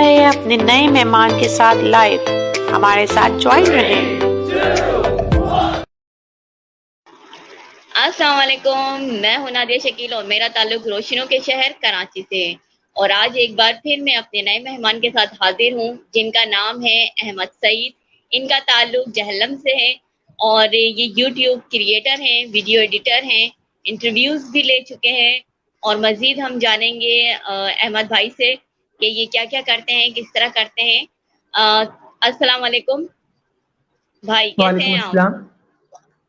ہے اپنے نئے مہمان کے ساتھ لائیو. ہمارے ساتھ جوائن رہیں. السلام علیکم، میں ہوں نادیہ شکیل اور میرا تعلق روشنوں کے شہر کراچی سے ہے. اور آج ایک بار پھر میں اپنے نئے مہمان کے ساتھ حاضر ہوں جن کا نام ہے احمد سعید. ان کا تعلق جہلم سے ہے اور یہ یوٹیوب کریئٹر ہیں، ویڈیو ایڈیٹر ہیں، انٹرویوز بھی لے چکے ہیں. اور مزید ہم جانیں گے احمد بھائی سے کہ یہ کیا کیا کرتے ہیں، کس طرح کرتے ہیں. السلام علیکم بھائی، کیسے وعلیکم ہیں آپ؟ السلام.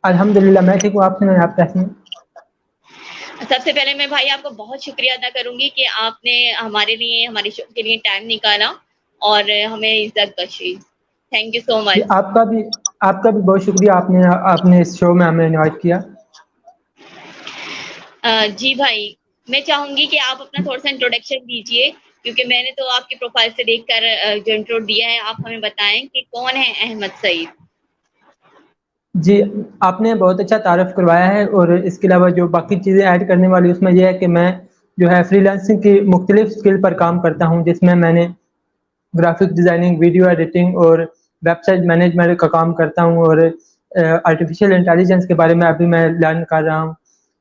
الحمدللہ میں ٹھیک ہوں. آپ سنائیں، آپ کیسے ہیں؟ سب سے پہلے میں بھائی آپ کو بہت شکریہ ادا کروں گی کہ آپ نے ہمارے لیے، ہمارے شو کے لیے ٹائم نکالا اور ہمیں عزت بخشی. تھینک یو سو جی، مچ. آپ کا بھی بہت شکریہ. آپ نے اس شو میں ہمیں انوائٹ کیا. جی بھائی، میں چاہوں گی کہ آپ اپنا تھوڑا سا انٹروڈکشن دیجئے، کیونکہ میں نے تو آپ کی پروفائل سے دیکھ کر جو انٹرو دیا ہے. آپ ہمیں بتائیں کہ کون ہے احمد سعید. جی، آپ نے بہت اچھا تعارف کروایا ہے، اور اس کے علاوہ جو باقی چیزیں ایڈ کرنے والی اس میں یہ ہے کہ میں جو ہے فری لانسنگ کی مختلف اسکل پر کام کرتا ہوں، جس میں نے گرافک ڈیزائننگ، ویڈیو ایڈیٹنگ اور ویب سائٹ مینجمنٹ کا کام کرتا ہوں، اور آرٹیفیشیل انٹیلیجنس کے بارے میں ابھی میں لرن کر رہا ہوں.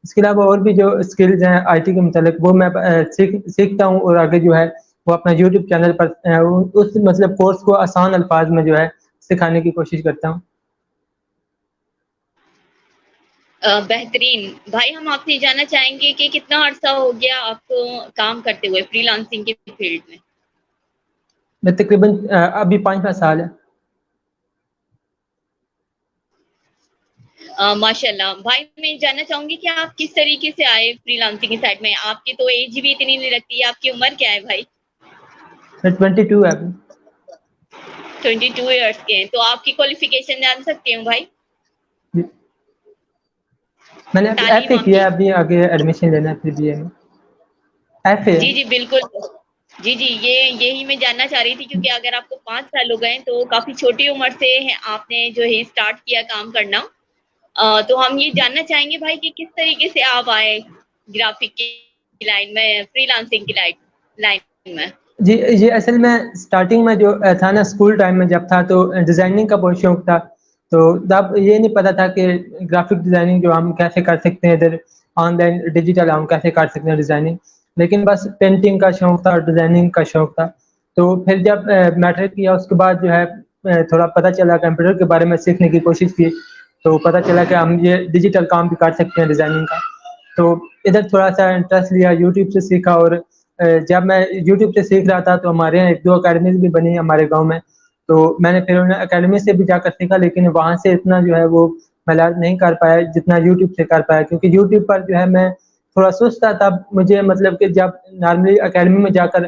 اس کے علاوہ اور بھی جو اسکلز ہیں آئی ٹی کے متعلق وہ میں سیکھتا ہوں، اور آگے جو ہے وہ اپنا یوٹیوب چینل پر اس مطلب کورس کو آسان الفاظ میں جو ہے سکھانے کی کوشش کرتا ہوں. بہترین. بھائی ہم آپ سے جاننا چاہیں گے کہ کتنا عرصہ ہو گیا آپ کو کام کرتے ہوئے فری لانسنگ کے فیلڈ میں؟ میں تقریباً ابھی 5 سال ہے. ماشاء اللہ. بھائی میں جاننا چاہوں گی کہ آپ کس طریقے سے آئے فری لانسنگ کی سائٹ میں. آپ کی تو ایج بھی اتنی نہیں لگتی ہے. آپ کی عمر کیا ہے بھائی؟ میں 22 ہے ابھی. 22 ایئرس کے ہیں. تو آپ کی کوالیفیکیشن جان سکتی ہوں بھائی؟ جی، میں نے ایف تعلیم اے آپ کیا کی؟ ہے، ابھی آگے ایڈمیشن لینا ہے پھر بی اے میں. F A. جی جی بالکل. جی جی یہی میں جاننا چاہ رہی تھی، کیونکہ اگر آپ کو 5 سال ہو گئے تو کافی چھوٹی عمر سے آپ نے جو ہے اسٹارٹ کیا کام کرنا. تو ہم یہ جاننا چاہیں گے بھائی کہ کس طریقے سے آپ آئے گرافک کی لائن میں، فری لانسنگ کی لائن میں. جی، یہ اصل میں سٹارٹنگ میں جو تھا نا، اسکول ٹائم میں جب تھا تو ڈیزائننگ کا بہت شوق تھا. تو تب یہ نہیں پتا تھا کہ گرافک ڈیزائننگ جو ہم کیسے کر سکتے ہیں، ادھر آن لائن ڈیجیٹل ہم کیسے کر سکتے ہیں ڈیزائننگ. لیکن بس پینٹنگ کا شوق تھا اور ڈیزائننگ کا شوق تھا. تو پھر جب میٹرک کیا اس کے بعد جو ہے تھوڑا پتہ چلا، کمپیوٹر کے بارے میں سیکھنے کی کوشش کی تو پتہ چلا کہ ہم یہ ڈیجیٹل کام بھی کر سکتے ہیں ڈیزائننگ کا. تو ادھر تھوڑا سا انٹرسٹ لیا، یوٹیوب سے سیکھا. اور جب میں یوٹیوب سے سیکھ رہا تھا تو ہمارے یہاں 1-2 اکیڈمیز بھی بنی ہمارے گاؤں میں. تو میں نے پھر انہیں اکیڈمی سے بھی جا کر سیکھا، لیکن وہاں سے اتنا جو ہے وہ میں لرن نہیں کر پایا جتنا یوٹیوب سے کر پایا، کیونکہ یوٹیوب پر جو ہے میں تھوڑا سست تھا. تب مجھے مطلب کہ جب نارملی اکیڈمی میں جا کر،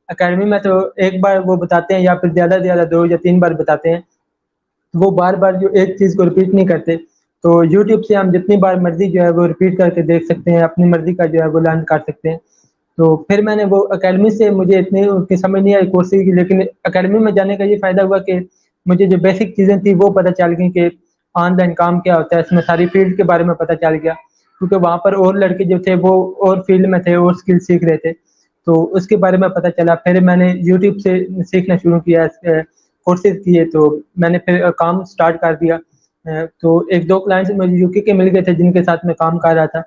اکیڈمی میں تو ایک بار وہ بتاتے ہیں یا پھر زیادہ سے زیادہ 2 یا 3 بار بتاتے ہیں، وہ بار بار جو ایک چیز کو رپیٹ نہیں کرتے. تو یوٹیوب سے ہم جتنی بار مرضی جو ہے وہ رپیٹ کر کے دیکھ سکتے ہیں، اپنی مرضی کا جو ہے وہ لرن کر سکتے ہیں. تو پھر میں نے وہ اکیڈمی سے، مجھے اتنی ان کی سمجھ نہیں آئی کورسز کی، لیکن اکیڈمی میں جانے کا یہ فائدہ ہوا کہ مجھے جو بیسک چیزیں تھیں وہ پتہ چل گئی کہ آن لائن کام کیا ہوتا ہے. اس میں ساری فیلڈ کے بارے میں پتہ چل گیا، کیونکہ وہاں پر اور لڑکے جو تھے وہ اور فیلڈ میں تھے اور اسکل سیکھ رہے تھے. تو اس کے بارے میں پتہ چلا. پھر میں نے یوٹیوب سے سیکھنا شروع کیا، کورسز کیے. تو میں نے پھر کام سٹارٹ کر دیا. تو 1-2 کلائنٹس مجھے یو کے مل گئے تھے جن کے ساتھ میں کام کر رہا تھا.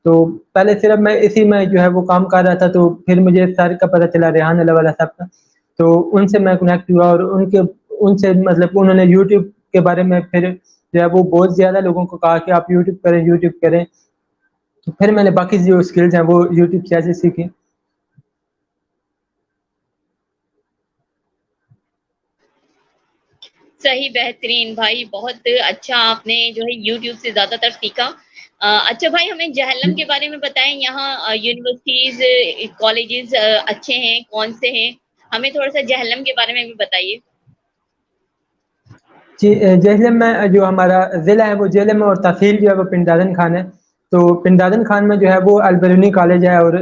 تو پہلے صرف میں اسی میں جو ہے وہ کام کر رہا تھا. تو پھر مجھے سر کا پتہ چلا، ریحان اللہ والا صاحب کا. تو ان سے میں کنیکٹ ہوا، اور ان سے مطلب انہوں نے یوٹیوب کے بارے میں پھر جو ہے وہ بہت زیادہ لوگوں کو کہا کہ آپ یوٹیوب کریں، یوٹیوب کریں. تو پھر میں نے باقی جو اسکلز ہیں وہ یوٹیوب سے ایسے سیکھی. صحیح، بہترین بھائی. بہت اچھا آپ نے جو ہے یوٹیوب سے زیادہ تر سیکھا. اچھا بھائی، ہمیں جہلم کے بارے میں بتائیں. یہاں یونیورسٹیز، کالجز اچھے ہیں، کون سے ہیں؟ ہمیں تھوڑا سا جہلم کے بارے میں بھی بتائیے. جی، جہلم میں جو ہمارا ضلع ہے وہ جہلم ہے، اور تحصیل جو ہے وہ پنڈ دادن خان ہے. تو پنڈ دادن خان میں جو ہے وہ البرونی کالج ہے، اور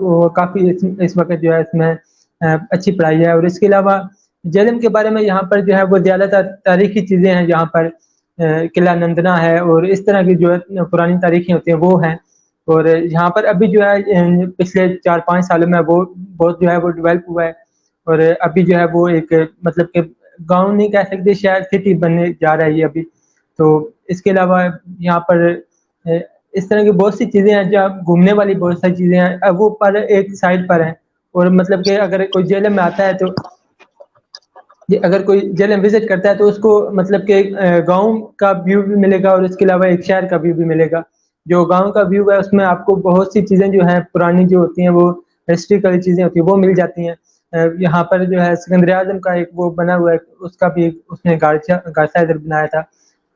وہ کافی اس وقت جو ہے اس میں اچھی پڑھائی ہے. اور اس کے علاوہ جہلم کے بارے میں یہاں پر جو ہے وہ زیادہ تر تاریخی چیزیں ہیں. یہاں پر قلعہ نندنا ہے، اور اس طرح کی جو ہے پرانی تاریخیں ہوتی ہیں وہ ہیں. اور یہاں پر ابھی جو ہے پچھلے 4-5 سالوں میں وہ بہت جو ہے وہ ڈیولپ ہوا ہے. اور ابھی جو ہے وہ ایک مطلب کہ گاؤں نہیں کہہ سکتے، شہر سٹی بننے جا رہا ہے یہ ابھی. تو اس کے علاوہ یہاں پر اس طرح کی بہت سی چیزیں ہیں، جہاں گھومنے والی بہت ساری چیزیں ہیں، وہ پر ایک سائڈ پر ہیں. اور مطلب کہ اگر کوئی جیلم میں آتا ہے تو اگر کوئی جیلم وزٹ کرتا ہے تو اس کو مطلب کہ گاؤں کا ویو بھی ملے گا، اور اس کے علاوہ ایک شہر کا ویو بھی ملے گا. جو گاؤں کا ویو ہے اس میں آپ کو بہت سی چیزیں جو ہیں پرانی جو ہوتی ہیں، وہ ہسٹریکل چیزیں ہوتی ہیں، وہ مل جاتی ہیں. یہاں پر جو ہے سکندر اعظم کا ایک وہ بنا ہوا ہے، اس کا بھی اس نے گارسا ادھر بنایا تھا.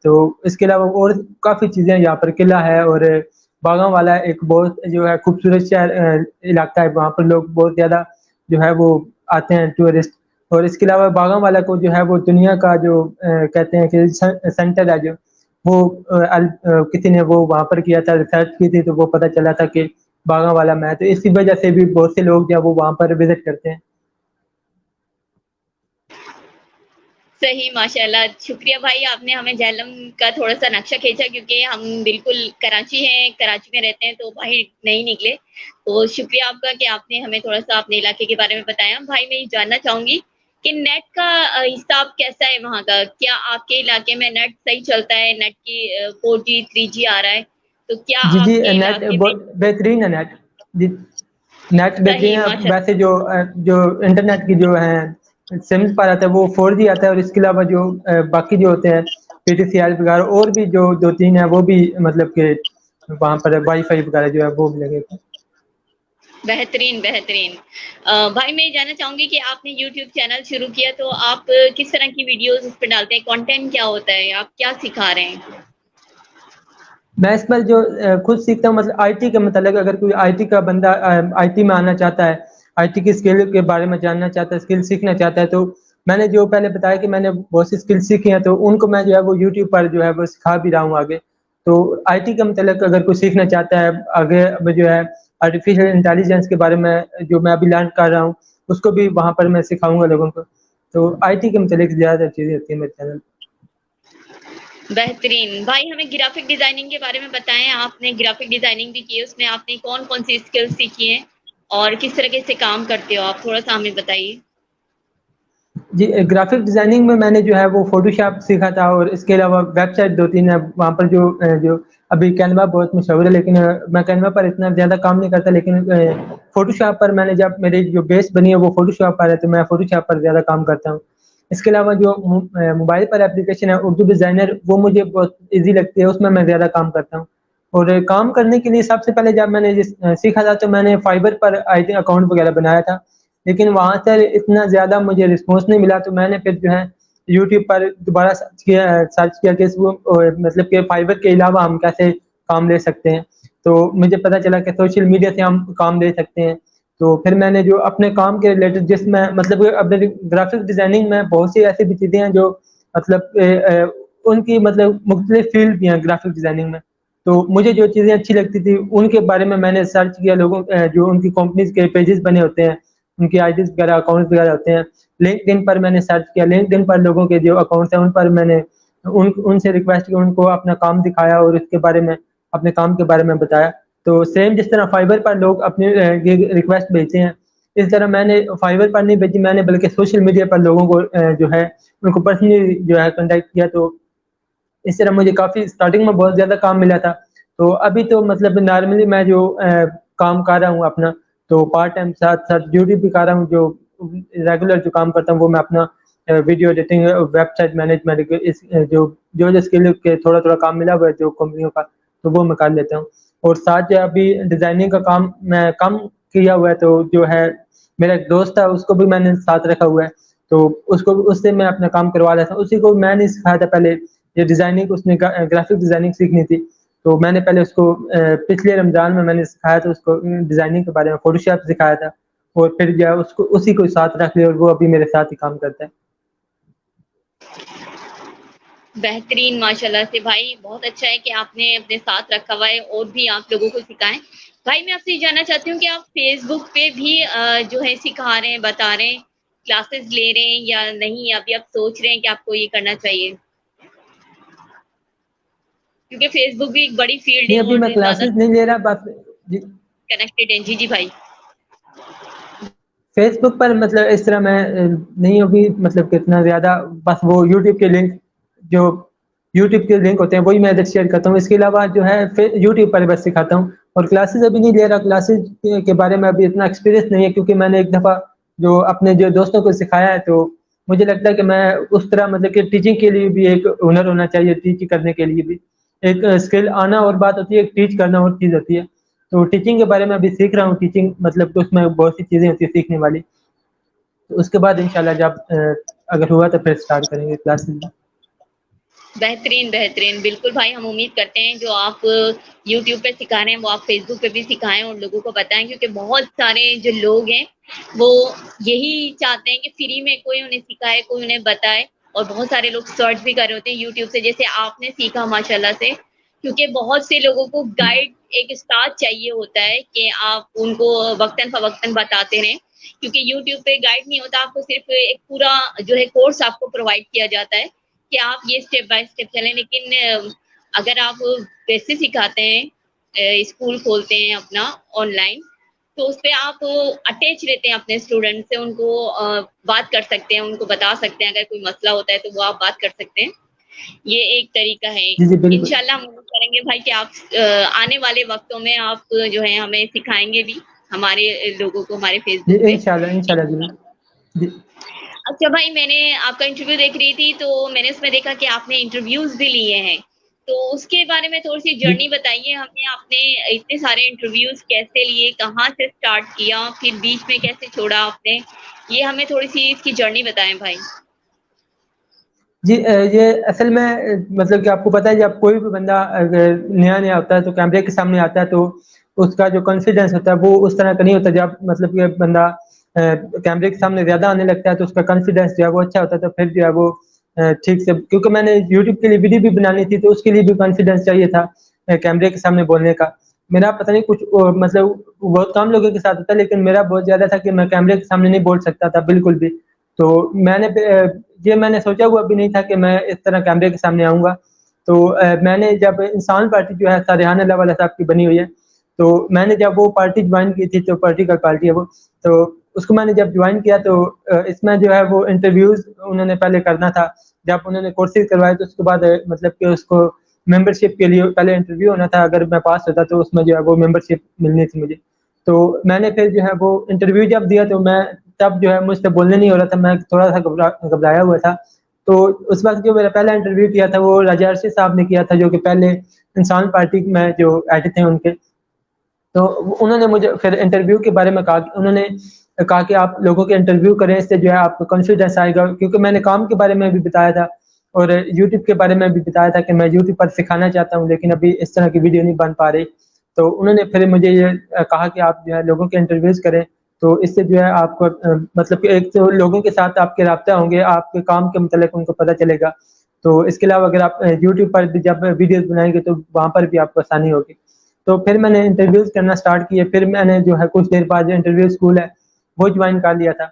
تو اس کے علاوہ اور کافی چیزیں، یہاں پر قلعہ ہے، اور باغاں والا ایک بہت جو ہے خوبصورت شہر علاقہ ہے. وہاں پر لوگ بہت زیادہ جو ہے وہ آتے ہیں ٹورسٹ. اور اس کے علاوہ باغاں والا کو جو ہے وہ دنیا کا جو کہتے ہیں کہ سینٹر ہے، جو وہ کسی نے وہ وہاں پر کیا تھا، ریسرچ کی تھی، تو وہ پتہ چلا تھا کہ باغاں والا میں. تو اسی وجہ سے بھی بہت سے لوگ جو ہے وہ وہاں پر وزٹ کرتے ہیں. صحیح، ماشاء اللہ. شکریہ بھائی، آپ نے ہمیں جہلم کا تھوڑا سا نقشہ کھینچا، کیونکہ ہم بالکل کراچی ہیں، کراچی میں رہتے ہیں، تو باہر نہیں نکلے. تو شکریہ آپ کا کہ آپ نے ہمیں تھوڑا سا اپنے علاقے کے بارے میں بتایا. بھائی میں یہ جاننا چاہوں گی کہ نیٹ کا حساب کیسا ہے وہاں کا؟ کیا آپ کے علاقے میں نیٹ صحیح چلتا ہے؟ نیٹ کی 4G 3G آ رہا ہے؟ تو کیا جی آپ کے نیٹ علاقے میں؟ بہترین ہے نیٹ. جی نیٹ بہترین صحیح، ہے. ماشاء ویسے جو انٹرنیٹ کی جو ہے سمز پر آتا ہے وہ 4G آتا ہے، اور اس کے علاوہ جو باقی جو ہوتے ہیں PTCL وغیرہ اور بھی جو 2-3 ہیں، وہ بھی مطلب کہ وہاں پر وائی فائی وغیرہ جو ہے وہ بھی لگے گا. بہترین بہترین. بھائی میں یہ جاننا چاہوں گی کہ آپ نے یوٹیوب چینل شروع کیا، تو آپ کس طرح کی ویڈیوز اس پہ ڈالتے ہیں؟ کانٹینٹ کیا ہوتا ہے؟ آپ کیا سکھا رہے ہیں؟ میں اس پر جو خود سیکھتا ہوں، مطلب آئی ٹی کے متعلق. اگر کوئی آئی ٹی کا بندہ آئی ٹی میں آنا چاہتا ہے، آئی ٹی کی اسکل کے بارے میں جاننا چاہتا ہے، اسکل سیکھنا چاہتا ہے، تو میں نے جو پہلے بتایا کہ میں نے بہت سی اسکل سیکھی ہیں، تو ان کو میں جو ہے وہ یوٹیوب پر جو ہے وہ سکھا بھی رہا ہوں آگے. تو آئی ٹی کے متعلق اگر کوئی سیکھنا چاہتا ہے آگے، جو ہے آرٹیفیشیل انٹیلیجنس کے بارے میں جو میں ابھی لرن کر رہا ہوں، اس کو بھی وہاں پر میں سکھاؤں گا لوگوں کو. تو آئی ٹی کے متعلق زیادہ چیزیں ہوتی ہیں میرے چینل. بہترین. بھائی ہمیں گرافک ڈیزائننگ کے بارے میں بتائیں. آپ نے گرافک ڈیزائننگ بھی کی ہے، اس میں آپ نے کون کون سی اسکل سیکھی ہیں اور کس طریقے سے کام کرتے ہو آپ؟ تھوڑا سا ہمیں بتائیے. جی گرافک ڈیزائننگ میں نے جو ہے وہ فوٹو شاپ سیکھا تھا، اور اس کے علاوہ ویب سائٹ 2-3 ہے وہاں پر جو ابھی کینوا بہت مشہور ہے، لیکن میں کینوا پر اتنا زیادہ کام نہیں کرتا. لیکن فوٹو شاپ پر میں نے جب میری جو بیس بنی ہے وہ فوٹو شاپ پر ہے، تو میں فوٹو شاپ پر زیادہ کام کرتا ہوں. اس کے علاوہ جو موبائل پر اپلیکیشن ہے اردو ڈیزائنر، وہ مجھے بہت ایزی لگتی ہے، اس میں زیادہ کام کرتا ہوں. اور کام کرنے کے لیے سب سے پہلے جب میں نے سیکھا تھا تو میں نے fibre per I T account وغیرہ بنایا تھا، لیکن وہاں سے اتنا زیادہ مجھے رسپانس نہیں ملا. تو میں نے پھر جو ہے یوٹیوب پر دوبارہ سرچ کیا کہ مطلب کہ فائبر کے علاوہ ہم کیسے کام لے سکتے ہیں. تو مجھے پتا چلا کہ سوشل میڈیا سے ہم کام لے سکتے ہیں. تو پھر میں نے جو اپنے کام کے ریلیٹڈ، جس میں مطلب اپنے گرافک ڈیزائننگ میں بہت سی ایسی بھی چیزیں ہیں جو مطلب ان کی مطلب مختلف فیلڈ بھی ہیں گرافک ڈیزائننگ میں. تو مجھے جو چیزیں اچھی لگتی تھی ان کے بارے میں نے سرچ کیا. لوگوں جو ان کی کمپنیز کے پیجز بنے ہوتے ہیں، ان کی آئی ڈیز وغیرہ، اکاؤنٹس وغیرہ ہوتے ہیں. لنکڈ ان پر میں نے سرچ کیا. لنکڈ ان پر لوگوں کے جو اکاؤنٹس ہیں ان پر میں نے ان سے ریکویسٹ کی، ان کو اپنا کام دکھایا اور اس کے بارے میں اپنے کام کے بارے میں بتایا. تو سیم جس طرح فائبر پر لوگ اپنی ریکویسٹ بھیجتے ہیں، اس طرح میں نے فائبر پر نہیں بھیجی، میں نے بلکہ سوشل میڈیا پر لوگوں کو جو ہے ان کو پرسنلی جو ہے کنٹیکٹ کیا. تو اس طرح مجھے کافی اسٹارٹنگ میں بہت زیادہ کام ملا تھا. تو ابھی تو مطلب نارملی میں جو کام کر رہا ہوں اپنا، تو پارٹ ٹائم ساتھ ساتھ ڈیوٹی بھی کر رہا ہوں. جو ریگولر جو کام کرتا ہوں وہ میں اپنا video editing, website management, جو اسکل کے تھوڑا کام ملا ہوا ہے جو کمپنیوں کا، تو وہ میں کر لیتا ہوں. اور ساتھ جو ابھی ڈیزائننگ کا کام میں کم کیا ہوا ہے، تو جو ہے میرا ایک دوست ہے اس کو بھی میں نے ساتھ رکھا ہوا ہے. تو اس سے میں اپنا کام کروا لیتا ہوں. اسی کو میں نے سکھایا تھا پہلے یہ ڈیزائننگ، اس نے گرافک ڈیزائننگ سیکھنی تھی. تو میں نے پہلے اس کو پچھلے رمضان میں نے سکھایا تھا اس کو ڈیزائننگ کے بارے میں، فوٹو شاپ سکھایا تھا. اور پھر جو ہے اسی کو ساتھ رکھ لیا، اور وہ ابھی میرے ساتھ ہی کام کرتا ہے. بہترین، ماشاء اللہ سے. بھائی بہت اچھا ہے کہ آپ نے اپنے ساتھ رکھا ہوا ہے اور بھی آپ لوگوں کو سکھائیں. بھائی میں آپ سے یہ جاننا چاہتی ہوں کہ آپ فیس بک پہ بھی جو ہے سکھا رہے ہیں، بتا رہے ہیں، کلاسز لے رہے ہیں یا نہیں؟ ابھی آپ سوچ رہے ہیں کہ آپ کو یہ کرنا چاہیے؟ کیونکہ فیس بک بھی ایک بڑی فیلڈ ہے نہیں ابھی اور میں زیادہ کلاسز نہیں لے رہا، بس کنیکٹڈ ہیں. جی جی بھائی. فیس بک پر مطلب اس طرح میں نہیں ابھی مطلب کہ اتنا زیادہ، بس وہ یوٹیوب کے لنک جو یوٹیوب کے لنک ہوتے ہیں وہی میں ادھر شیئر کرتا ہوں. اس کے علاوہ جو ہے یوٹیوب پر بس سکھاتا ہوں. اور کلاسز ابھی نہیں لے رہا، کلاسز کے بارے میں ابھی اتنا ایکسپیرینس نہیں ہے، کیونکہ میں نے ایک دفعہ جو اپنے جو دوستوں کو سکھایا ہے، تو مجھے لگتا ہے کہ میں اس طرح مطلب کہ ٹیچنگ کے لیے بھی ایک ہنر ہونا چاہیے، ٹیچنگ کرنے کے لیے بھی ایک اسکل آنا اور بات ہوتی ہے، ایک ٹیچ کرنا اور چیز ہوتی ہے. تو ٹیچنگ کے بارے میں ابھی سیکھ رہا ہوں. ٹیچنگ مطلب کہ اس میں بہت سی چیزیں ہوتی ہیں سیکھنے والی. تو اس کے بعد انشاءاللہ جب اگر ہوا تو پھر اسٹارٹ کریں گے کلاسز. بہترین بہترین، بالکل بھائی، ہم امید کرتے ہیں جو آپ یوٹیوب پہ سکھا رہے ہیں وہ آپ فیس بک پہ بھی سکھائیں اور لوگوں کو بتائیں، کیونکہ بہت سارے جو لوگ ہیں وہ یہی چاہتے ہیں کہ فری میں کوئی انہیں سکھائے، کوئی انہیں بتائے. اور بہت سارے لوگ سرچ بھی کر رہے ہوتے ہیں یوٹیوب سے، جیسے آپ نے سیکھا ماشاءاللہ سے. کیونکہ بہت سے لوگوں کو گائیڈ ایک استاد چاہیے ہوتا ہے کہ آپ ان کو وقتاً فوقتاً بتاتے رہیں، کیونکہ یوٹیوب پہ گائیڈ نہیں ہوتا، آپ کو صرف ایک پورا جو ہے کورس آپ کو پرووائڈ کیا جاتا ہے کہ آپ یہ اسٹیپ بائی اسٹیپ چلیں. لیکن اگر آپ ویسے سکھاتے ہیں، اسکول کھولتے ہیں اپنا آن لائن، تو اس پہ آپ اٹیچ رہتے ہیں اپنے اسٹوڈنٹ سے، ان کو بات کر سکتے ہیں، ان کو بتا سکتے ہیں، اگر کوئی مسئلہ ہوتا ہے تو وہ آپ بات کر سکتے ہیں. یہ ایک طریقہ ہے. جی جی بالکل انشاءاللہ ہم امید کریں گے بھائی کہ آپ آنے والے وقتوں میں آپ جو ہے ہمیں سکھائیں گے بھی، ہمارے لوگوں کو، ہمارے فیس جی بک پہ. انشاءاللہ ضرور. جی اچھا بھائی، میں نے آپ کا انٹرویو دیکھ رہی تھی تو میں نے اس میں دیکھا کہ آپ نے انٹرویوز بھی لیے ہیں، تو اس کے بارے میں تھوڑی سی جی جرنی بتائیے ہمیں. آپ نے اتنے سارے انٹرویوز کیسے لیے، کہاں سے سٹارٹ کیا، پھر بیچ میں کیسے چھوڑا آپ نے، یہ ہمیں تھوڑی سی اس کی جرنی بتائیں بھائی. جی یہ اصل میں مطلب کہ آپ کو پتہ ہے جب کوئی بھی بندہ اگر نیا نیا ہوتا ہے تو کیمرے کے سامنے آتا ہے تو اس کا جو کانفیڈنس ہوتا ہے وہ اس طرح کا نہیں ہوتا. جب مطلب کہ بندہ کیمرے کے سامنے زیادہ آنے لگتا ہے تو اس کا کانفیڈنس جو ہے وہ اچھا ہوتا ہے. تو پھر جو ہے وہ ٹھیک سے، کیونکہ میں نے یوٹیوب کے لیے ویڈیو بھی بنانی تھی تو اس کے لیے بھی کانفیڈنس چاہیے تھا کیمرے کے سامنے بولنے کا. میرا پتہ نہیں کچھ مطلب بہت کم لوگوں کے ساتھ ہوتا ہے، لیکن میرا بہت زیادہ تھا کہ میں کیمرے کے سامنے نہیں بول سکتا تھا بالکل بھی. تو میں نے سوچا ہوا بھی نہیں تھا کہ میں اس طرح کیمرے کے سامنے آؤں گا. تو میں نے جب انسان پارٹی جو ہے سارحان اللہ والا صاحب کی بنی ہوئی ہے، تو میں نے جب وہ پارٹی جوائن کی تھی، تو پولیٹیکل پارٹی ہے وہ، تو اس کو میں نے جب جوائن کیا تو اس میں جو ہے وہ انٹرویوز انہوں نے پہلے کرنا تھا. جب انہوں نے کورسز کروائے تو اس کے بعد مطلب کہ اس کو ممبرشپ کے لیے پہلے انٹرویو ہونا تھا. اگر میں پاس ہوتا تو اس میں جو ہے وہ ممبرشپ ملنی تھی مجھے. تو میں نے پھر جو ہے وہ انٹرویو جب دیا تو میں تب جو ہے مجھ سے بولنے نہیں ہو رہا تھا، میں تھوڑا سا گھبرایا ہوا تھا. تو اس وقت جو میرا پہلا انٹرویو کیا تھا وہ راجہ ارشد صاحب نے کیا تھا، جو کہ پہلے انسان پارٹی میں جو ایڈ تھے ان کے. تو انہوں نے مجھے پھر انٹرویو کے بارے میں کہا، انہوں نے کہا کہ آپ لوگوں کے انٹرویو کریں، اس سے جو ہے آپ کو کانفیڈنس آئے گا. کیونکہ میں نے کام کے بارے میں بھی بتایا تھا اور یوٹیوب کے بارے میں بھی بتایا تھا کہ میں یوٹیوب پر سکھانا چاہتا ہوں، لیکن ابھی اس طرح کی ویڈیو نہیں بن پا رہی. تو انہوں نے پھر مجھے یہ کہا کہ آپ جو ہے لوگوں کے انٹرویوز کریں، تو اس سے جو ہے آپ کو مطلب کہ ایک تو لوگوں کے ساتھ آپ کے رابطہ ہوں گے، آپ کے کام کے متعلق ان کو پتہ چلے گا. تو اس کے علاوہ اگر آپ یوٹیوب پر بھی جب ویڈیوز بنائیں گے تو وہاں پر بھی آپ کو آسانی ہوگی. تو پھر میں نے انٹرویوز کرنا سٹارٹ کیے. پھر میں نے جو ہے کچھ دیر بعد جو انٹرویو اسکول ہے وہ جوائن کر لیا تھا.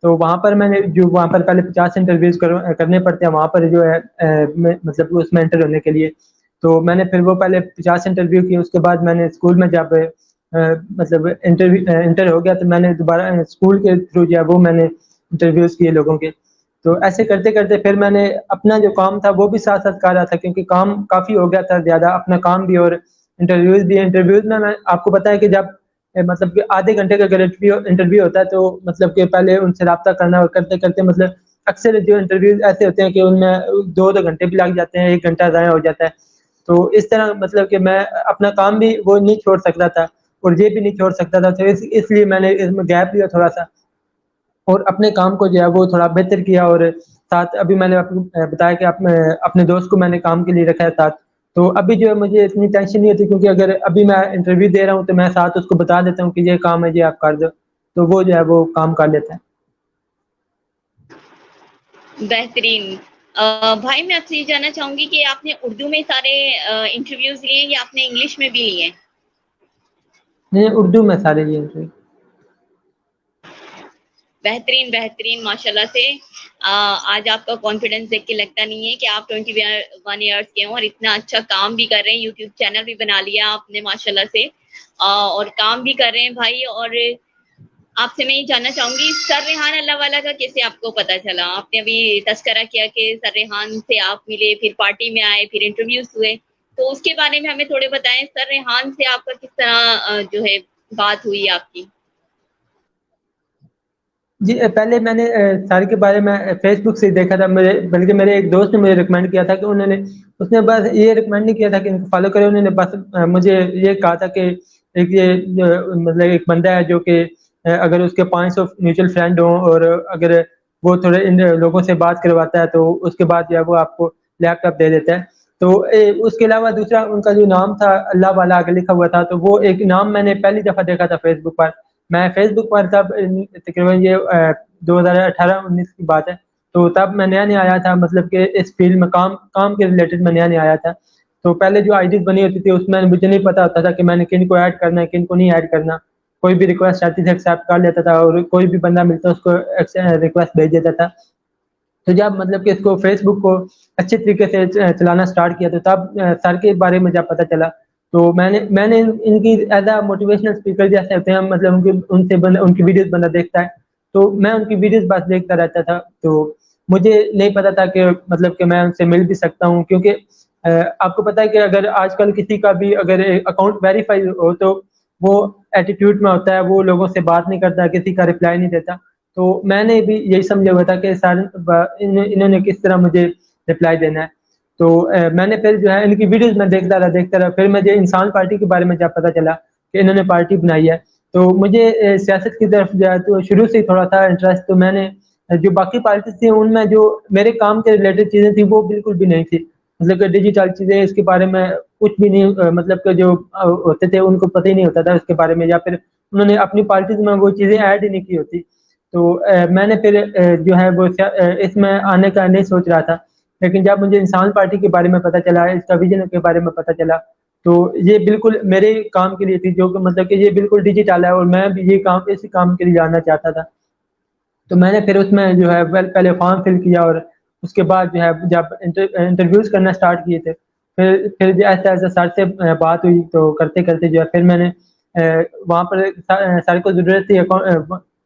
تو وہاں پر میں نے جو وہاں پر پہلے 50 انٹرویوز کرنے پڑتے ہیں وہاں پر جو ہے مطلب اس میں انٹر ہونے کے لیے. تو میں نے پھر وہ پہلے 50 انٹرویو کیے. اس کے بعد میں نے اسکول میں جب مطلب انٹر ہو گیا تو میں نے دوبارہ اسکول کے تھرو جو ہے وہ میں نے انٹرویوز کیے لوگوں کے. تو ایسے کرتے کرتے پھر میں نے اپنا جو کام تھا وہ بھی ساتھ ساتھ کر رہا تھا، کیونکہ کام کافی ہو گیا تھا زیادہ، اپنا کام بھی اور انٹرویوز بھی. انٹرویوز میں آپ کو پتا ہے کہ جب مطلب کہ آدھے گھنٹے کا اگر انٹرویو ہوتا ہے تو مطلب کہ پہلے ان سے رابطہ کرنا اور کرتے کرتے مطلب اکثر جو انٹرویوز ایسے ہوتے ہیں کہ ان میں 2 گھنٹے بھی لگ جاتے ہیں، 1 گھنٹہ ضائع ہو جاتا ہے. تو اس طرح مطلب کہ میں اپنا کام بھی وہ نہیں چھوڑ سکتا تھا اور یہ بھی نہیں چھوڑ سکتا تھا. تو اس لیے میں نے اس میں گیپ لیا تھوڑا سا اور اپنے کام کو جو ہے وہ تھوڑا بہتر کیا. اور ساتھ ابھی میں نے بتایا کہ اپنے دوست کو میں نے کام کے لیے رکھا ہے ساتھ. تو ابھی جو ہے مجھے اتنی ٹینشن نہیں ہوتی، کیونکہ اگر ابھی میں انٹرویو دے رہا ہوں تو میں ساتھ اس کو بتا دیتا ہوں کہ یہ کام ہے، یہ آپ کر دو، تو وہ جو ہے وہ کام کر لیتا ہے. بہترین. بھائی میں آپ سے یہ جاننا چاہوں گی کہ آپ نے اردو میں سارے انٹرویوز لیے ہیں یا آپ نے انگلش میں بھی لیے ہیں؟ نہیں، اردو میں سارے یہ انٹرویو. بہترین بہترین ماشاءاللہ سے. آج آپ کا کانفیڈنس دیکھ کے لگتا نہیں ہے کہ آپ 21 ایئرس کے ہوں اور اتنا اچھا کام بھی کر رہے ہیں. یوٹیوب چینل بھی بنا لیا آپ نے ماشاءاللہ سے، اور کام بھی کر رہے ہیں بھائی. اور آپ سے میں یہ جاننا چاہوں گی سر ریحان اللہ والا کا کیسے آپ کو پتہ چلا؟ آپ نے ابھی تذکرہ کیا کہ سر ریحان سے آپ ملے، پھر پارٹی میں آئے، پھر انٹرویوز ہوئے، تو اس کے بارے میں ہمیں تھوڑے بتائیں، سر ریحان سے آپ کا کس طرح جو ہے بات ہوئی آپ کی؟ جی پہلے میں نے سر کے بارے میں فیس بک سے دیکھا تھا، بلکہ میرے ایک دوست نے مجھے ریکمینڈ کیا تھا کہ اس نے بس یہ ریکمینڈ نہیں کیا تھا کہ ان کو فالو کرے، انہوں نے بس مجھے یہ کہا تھا کہ مطلب ایک بندہ ہے جو کہ اگر اس کے 500 میوچل فرینڈ ہوں اور اگر وہ تھوڑے ان لوگوں سے بات کرواتا ہے تو اس کے بعد جو ہے وہ آپ کو لیپ ٹاپ دے دیتا ہے. تو اس کے علاوہ دوسرا ان کا جو نام تھا اللہ والا آگے لکھا ہوا تھا، تو وہ ایک نام میں نے پہلی دفعہ دیکھا تھا فیس بک پر. میں فیس بک پر تب تقریباً یہ 2018-19 کی بات ہے، تو تب میں نیا نہیں آیا تھا، مطلب کہ اس فیلڈ میں کام کے ریلیٹڈ میں نیا نہیں آیا تھا. تو پہلے جو آئی ڈیز بنی ہوتی تھی اس میں مجھے نہیں پتا ہوتا تھا کہ میں نے کن کو ایڈ کرنا ہے کن کو نہیں ایڈ کرنا. کوئی بھی ریکویسٹ آتی تھی ایکسیپٹ کر لیتا تھا اور کوئی بھی بندہ ملتا اس کو ریکویسٹ بھیج دیتا تھا. تو جب مطلب کہ اس کو فیس بک کو اچھے طریقے سے چلانا سٹارٹ کیا تو تب سر کے بارے میں جب پتہ چلا تو میں نے ان کی ایز اے موٹیویشنل اسپیکر جیسے ہوتے ہیں، مطلب ان کی ویڈیوز بندہ دیکھتا ہے تو میں ان کی ویڈیوز بس دیکھتا رہتا تھا. تو مجھے نہیں پتا تھا کہ مطلب کہ میں ان سے مل بھی سکتا ہوں، کیونکہ آپ کو پتا ہے کہ اگر آج کل کسی کا بھی اگر اکاؤنٹ ویریفائی ہو تو وہ ایٹیٹیوڈ میں ہوتا ہے، وہ لوگوں سے بات نہیں کرتا، کسی کا رپلائی نہیں دیتا. تو میں نے بھی یہی سمجھا ہوا تھا کہ انہوں نے کس طرح مجھے رپلائی دینا ہے. تو میں نے پھر جو ہے ان کی ویڈیوز میں دیکھتا رہا. پھر مجھے انسان پارٹی کے بارے میں جب پتا چلا کہ انہوں نے پارٹی بنائی ہے تو مجھے سیاست کی طرف جو ہے تو شروع سے ہی تھوڑا تھا انٹرسٹ. تو میں نے جو باقی پارٹیز تھیں ان میں جو میرے کام کے ریلیٹڈ چیزیں تھیں وہ بالکل بھی نہیں تھی، مطلب کہ ڈیجیٹل چیزیں اس کے بارے میں کچھ بھی نہیں، مطلب کہ جو ہوتے تھے ان کو پتہ ہی نہیں ہوتا تھا اس کے بارے میں، یا پھر انہوں نے اپنی پارٹیز میں وہ چیزیں ایڈ ہی نہیں کی ہوتی. تو میں نے پھر جو ہے وہ اس میں آنے کا نہیں سوچ رہا تھا. لیکن جب مجھے انسان پارٹی کے بارے میں پتہ چلا، اس کا ویژن کے بارے میں پتہ چلا تو یہ بالکل میرے کام کے لیے تھی، جو کہ مطلب کہ یہ بالکل ڈیجیٹل ہے اور میں بھی یہ کام اسی کام کے لیے جانا چاہتا تھا. تو میں نے پھر اس میں جو ہے پہلے فارم فل کیا اور اس کے بعد جو ہے جب انٹرویوز کرنا سٹارٹ کیے تھے پھر ایسا ایسا سر سے بات ہوئی تو کرتے کرتے جو ہے پھر میں نے وہاں پر سر کو ضرورت تھی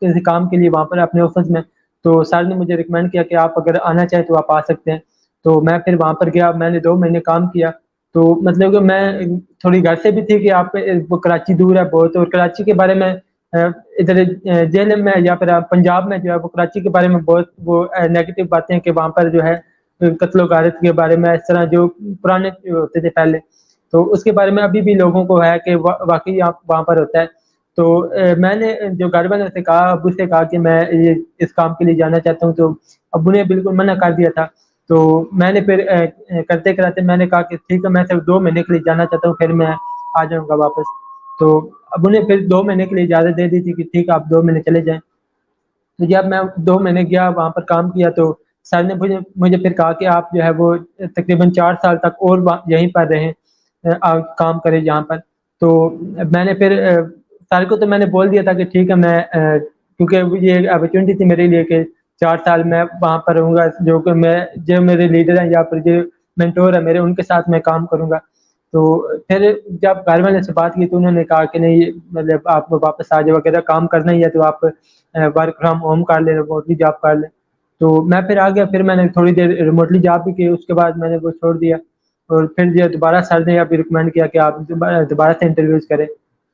کسی کام کے لیے وہاں پر اپنے آفس میں، تو سر نے مجھے ریکمینڈ کیا کہ آپ اگر آنا چاہیں تو آپ آ سکتے ہیں. تو میں پھر وہاں پر گیا، میں نے 2 مہینے کام کیا. تو مطلب کہ میں تھوڑی گھر سے بھی تھی کہ آپ وہ کراچی دور ہے بہت، اور کراچی کے بارے میں ادھر جیل میں یا پھر پنجاب میں جو ہے وہ کراچی کے بارے میں بہت وہ نیگیٹو باتیں کہ وہاں پر جو ہے قتل و غارت کے بارے میں اس طرح جو پرانے ہوتے تھے پہلے، تو اس کے بارے میں ابھی بھی لوگوں کو ہے کہ واقعی آپ وہاں پر ہوتا ہے. تو میں نے جو گھر والوں سے کہا، ابو سے کہا کہ میں یہ اس کام کے لیے جانا چاہتا ہوں، تو ابو نے بالکل منع کر دیا تھا. تو میں نے پھر کرتے کراتے میں نے کہا کہ ٹھیک ہے میں صرف 2 مہینے کے لیے جانا چاہتا ہوں، پھر میں آ جاؤں گا واپس. تو ابو نے پھر 2 مہینے کے لیے اجازت دے دی تھی کہ ٹھیک ہے آپ 2 مہینے چلے جائیں. تو جب میں 2 مہینے گیا وہاں پر کام کیا تو سر نے مجھے پھر کہا کہ آپ جو ہے وہ تقریباً 4 سال تک اور یہیں پر رہیں، کام کریں یہاں پر. تو میں نے پھر سر کو تو میں نے بول دیا تھا کہ ٹھیک ہے میں کیونکہ یہ اپرچونیٹی تھی میرے لیے کہ 4 سال میں وہاں پر رہوں گا، جو میرے لیڈر ہیں یا پھر جو مینٹور ہے میرے ان کے ساتھ میں کام کروں گا. تو پھر جب گھر والے سے بات کی تو انہوں نے کہا کہ نہیں مطلب آپ واپس آ جائے وغیرہ، کام کرنا ہی ہے تو آپ ورک فرام ہوم کر لیں، ریموٹلی جاب کر لیں. تو میں پھر آ گیا، پھر میں نے تھوڑی دیر ریموٹلی جاب بھی کی، اس کے بعد میں نے وہ چھوڑ دیا. اور پھر جو دوبارہ سر نے ابھی ریکمینڈ کیا کہ آپ دوبارہ سے انٹرویوز کریں،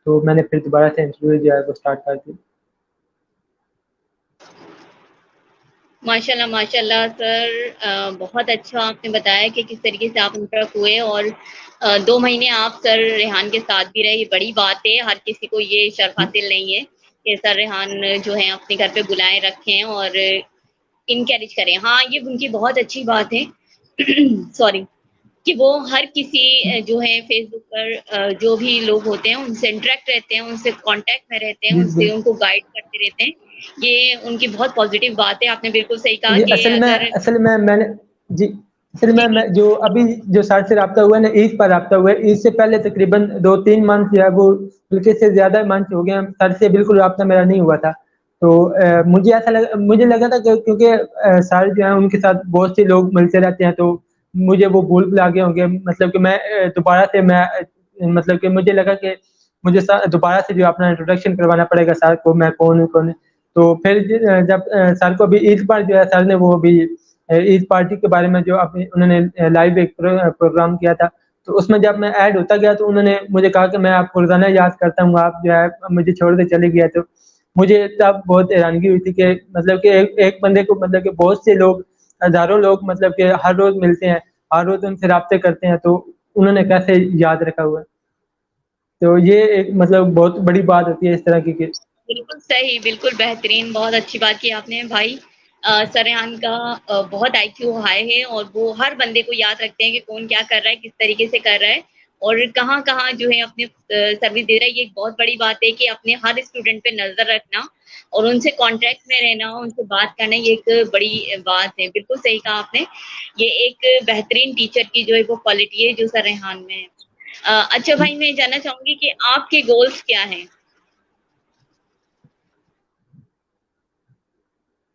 تو میں نے پھر دوبارہ سے انٹرویو جو ہے وہ اسٹارٹ کر دی. ماشاء اللہ سر، بہت اچھا آپ نے بتایا کہ کس طریقے سے آپ انٹریکٹ ہوئے، اور 2 مہینے آپ سر ریحان کے ساتھ بھی رہے. یہ بڑی بات ہے، ہر کسی کو یہ شرف حاصل نہیں ہے کہ سر ریحان جو ہے اپنے گھر پہ بلائیں رکھیں اور انکریج کریں. ہاں یہ ان کی بہت اچھی بات ہے سوری، کہ وہ ہر کسی جو ہے فیس بک پر جو بھی لوگ ہوتے ہیں ان سے انٹریکٹ رہتے ہیں، ان سے کانٹیکٹ میں رہتے ہیں، جی ان سے ان کو گائیڈ کرتے رہتے ہیں. یہ ان کی بہت پازیٹیو بات ہے. آپ نے بالکل صحیح کہا جی کہ اگر اصل جی میں جو ابھی جو سر سے رابطہ ہوا ہے نا، عید پر رابطہ ہوا ہے. عید سے پہلے تقریباً 2-3 منتھ جو ہے وہ بلکہ سے زیادہ منتھ ہو گئے سر سے بالکل رابطہ میرا نہیں ہوا تھا. تو مجھے لگا تھا کہ کیونکہ سر جو ہیں ان کے ساتھ بہت سے لوگ ملتے رہتے ہیں تو مجھے وہ بھول بھلا گئے ہوں گے، مطلب کہ میں دوبارہ سے میں مطلب کہ مجھے لگا کہ مجھے دوبارہ سے جو اپنا انٹروڈکشن کروانا پڑے گا سر کو، میں کون ہوں کون ہے. تو پھر جب سر کو بھی عید پر جو ہے سر نے وہ بھی عید پارٹی کے بارے میں جو انہوں نے لائیو ایک پروگرام کیا تھا، تو اس میں جب میں ایڈ ہوتا گیا تو انہوں نے مجھے کہا کہ میں آپ کو روزانہ یاد کرتا ہوں، آپ جو ہے مجھے چھوڑ کے چلے گئے. تو مجھے تب بہت حیرانگی ہوئی تھی کہ مطلب کہ ایک بندے کو مطلب کہ بہت سے لوگ، ہزاروں لوگ مطلب کہ ہر روز ملتے ہیں، ہر روز ان سے رابطے کرتے ہیں، تو انہوں نے کیسے یاد رکھا ہوا ہے. تو یہ ایک مطلب بہت بڑی بات ہوتی ہے اس طرح کی کہ بالکل صحیح، بالکل بہترین، بہت اچھی بات کی آپ نے بھائی. سریحان کا بہت آئی کیو ہائی ہے اور وہ ہر بندے کو یاد رکھتے ہیں کہ کون کیا کر رہا ہے، کس طریقے سے کر رہا ہے اور کہاں کہاں جو ہے اپنے سروس دے رہا ہے. یہ ایک بہت بڑی بات ہے کہ اپنے ہر اسٹوڈنٹ پہ نظر رکھنا اور ان سے کانٹیکٹ میں رہنا، ان سے بات کرنا، یہ ایک بڑی بات ہے. بالکل صحیح کہا آپ نے. یہ ایک بہترین ٹیچر کی جو ہے وہ کوالٹی ہے جو سریحان میں ہے. اچھا بھائی، میں جاننا چاہوں گی کہ آپ کے گولز کیا ہیں؟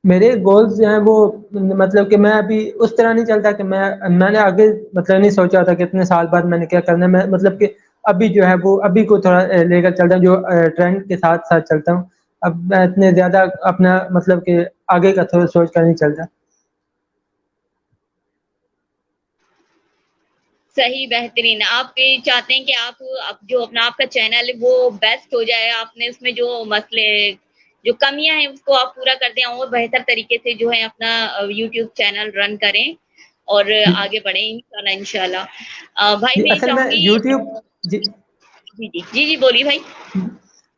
میرے گولز جو ہیں وہ مطلب کہ میں ابھی اس طرح نہیں چلتا کہ میں نے آگے مطلب نہیں سوچا تھا کہ اتنے سال بعد میں نے کیا کرنا ہے. میں مطلب کہ ابھی جو ہے وہ ابھی کو تھوڑا لے کر چلتا ہوں، جو ٹرینڈ کے ساتھ ساتھ چلتا ہوں. اب میں اتنے زیادہ اپنا مطلب کہ آگے کا تھوڑا سوچ کر نہیں چلتا. صحیح، بہترین. آپ چاہتے ہیں کہ آپ جو اپنا آپ کا چینل ہے وہ بیسٹ ہو جائے، آپ نے اس میں جو مسئلے، جو کمیاں ہیں اس کو آپ پورا کر دیں اور بہتر طریقے سے جو ہے اپنا یوٹیوب چینل رن کریں اور آگے بڑھیں انشاءاللہ انشاءاللہ. بھائی میں اصل میں چاہوں گی یوٹیوب جی جی جی جی جی بولیے بھائی.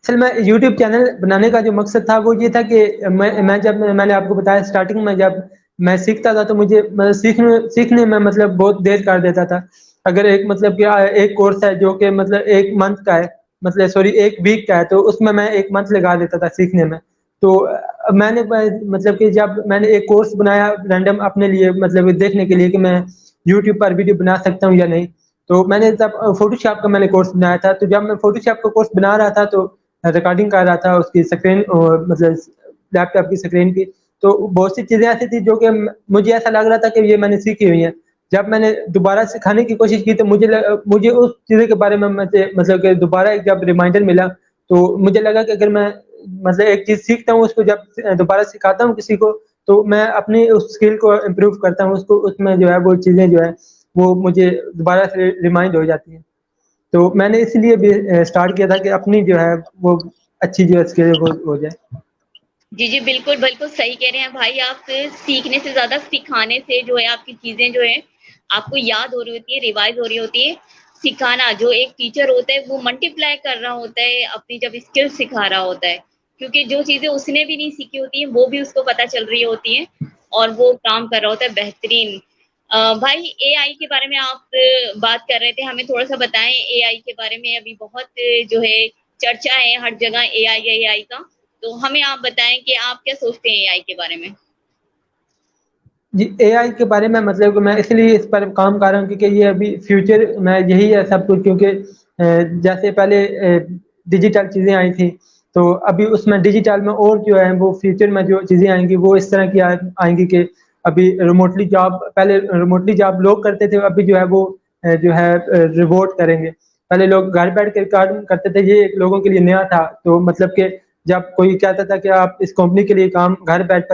اصل میں یوٹیوب چینل بنانے کا جو مقصد تھا وہ یہ تھا کہ میں جب میں نے آپ کو بتایا اسٹارٹنگ میں جب میں سیکھتا تھا تو مجھے سیکھنے میں مطلب بہت دیر کر دیتا تھا. اگر ایک مطلب کہ ایک کورس ہے جو کہ مطلب ایک منتھ کا ہے، مطلب سوری ایک ویک کا ہے، تو اس میں ایک منتھ لگا دیتا تھا سیکھنے میں. تو میں نے مطلب کہ جب میں نے ایک کورس بنایا رینڈم اپنے لیے مطلب دیکھنے کے لیے کہ میں یوٹیوب پر ویڈیو بنا سکتا ہوں یا نہیں، تو میں نے جب فوٹو شاپ کا میں نے کورس بنایا تھا. تو جب میں فوٹو شاپ کا کورس بنا رہا تھا تو ریکارڈنگ کر رہا تھا اس کی اسکرین مطلب لیپ ٹاپ کی اسکرین کی، تو بہت سی چیزیں ایسی تھی جو کہ مجھے ایسا لگ رہا تھا کہ یہ میں نے سیکھی ہوئی ہیں. جب میں نے دوبارہ سکھانے کی کوشش کی تو مجھے اس چیزوں کے بارے میں مطلب کہ دوبارہ جب ریمائنڈر ملا تو مجھے لگا کہ اگر میں مطلب ایک چیز سیکھتا ہوں، اس کو جب دوبارہ سکھاتا ہوں کسی کو، تو میں اپنی اس اسکل کو امپروو کرتا ہوں، اس میں جو ہے وہ چیزیں جو ہے وہ مجھے دوبارہ سے ریمائنڈ ہو جاتی ہیں. تو میں نے اس لیے بھی اسٹارٹ کیا تھا کہ اپنی جو ہے وہ اچھی جو اسکل وہ ہو جائے. جی جی بالکل بالکل صحیح کہہ رہے ہیں بھائی. آپ سیکھنے سے زیادہ سکھانے سے جو ہے آپ کی چیزیں جو ہے آپ کو یاد ہو رہی ہوتی ہے، ریوائز ہو رہی ہوتی ہے. سکھانا، جو ایک ٹیچر ہوتا ہے وہ ملٹیپلائی کر رہا ہوتا ہے اپنی جب اسکل سکھا رہا ہوتا ہے، کیونکہ جو چیزیں اس نے بھی نہیں سیکھی ہوتی ہیں وہ بھی اس کو پتہ چل رہی ہوتی ہیں اور وہ کام کر رہا ہوتا ہے. بہترین. بھائی اے آئی کے بارے میں آپ بات کر رہے تھے، ہمیں تھوڑا سا بتائیں اے آئی کے بارے میں. ابھی بہت جو ہے چرچا ہے ہر جگہ اے آئی کا، تو ہمیں آپ بتائیں کہ آپ کیا سوچتے ہیں اے آئی کے بارے میں؟ جی اے آئی کے بارے میں مطلب کہ میں اس لیے اس پر کام کر رہا ہوں کیونکہ یہ ابھی فیوچر میں یہی ہے سب کچھ. کیونکہ جیسے پہلے ڈیجیٹل چیزیں آئی تھیں، تو ابھی اس میں ڈیجیٹل میں اور جو ہے وہ فیوچر میں جو چیزیں آئیں گی وہ اس طرح کی آئیں گی کہ ابھی ریموٹلی جاب، پہلے ریموٹلی جاب لوگ کرتے تھے، ابھی جو ہے وہ جو ہے ریموٹ کریں گے. پہلے لوگ گھر بیٹھ کے کام کرتے تھے، یہ لوگوں کے لیے نیا تھا. تو مطلب کہ جب کوئی کہتا تھا کہ آپ اس کمپنی کے لیے کام گھر بیٹھ